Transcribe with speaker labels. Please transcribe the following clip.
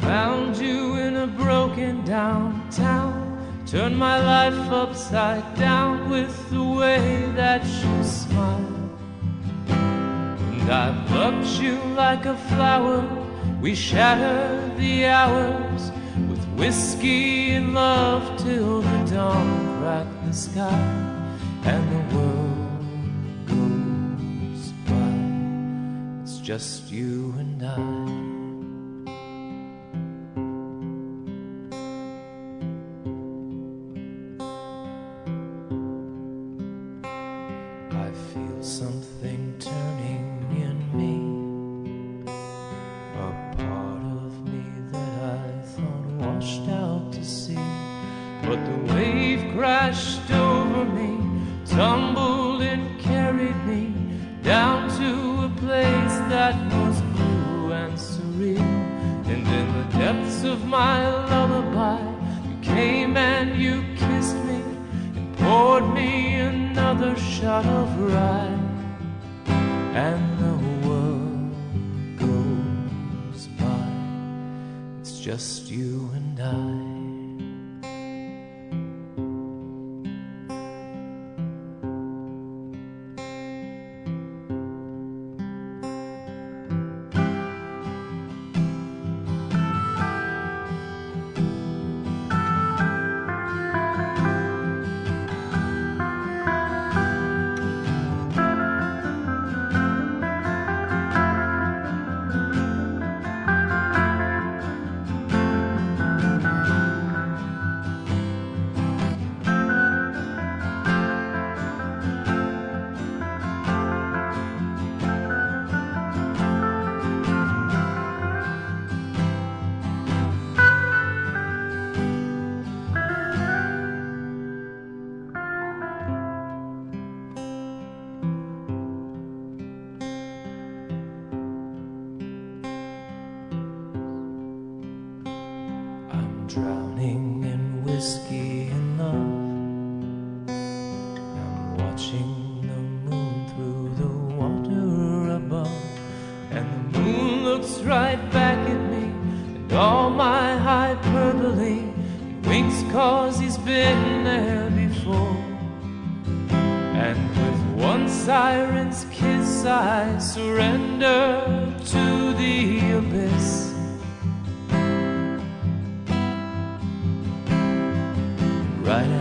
Speaker 1: Found you in a broken down town, turned my life upside down with the way that you smile. And I plucked you like a flower, we shattered the hours with whiskey and love till the dawn cracked the sky and the world goes by. It's just you and I. Something turning in me, a part of me that I thought washed out to sea. But the wave crashed over me, tumbled and carried me down to a place that was blue and surreal. And in the depths of my lullaby, you came and you kissed me and poured me another shot of rye. And the world goes by. It's just you and I. Drowning in whiskey and love, I'm watching the moon through the water above, and the moon looks right back at me, and all my hyperbole, he winks 'cause he's been there before. And with one siren's kiss I surrender to the abyss. Right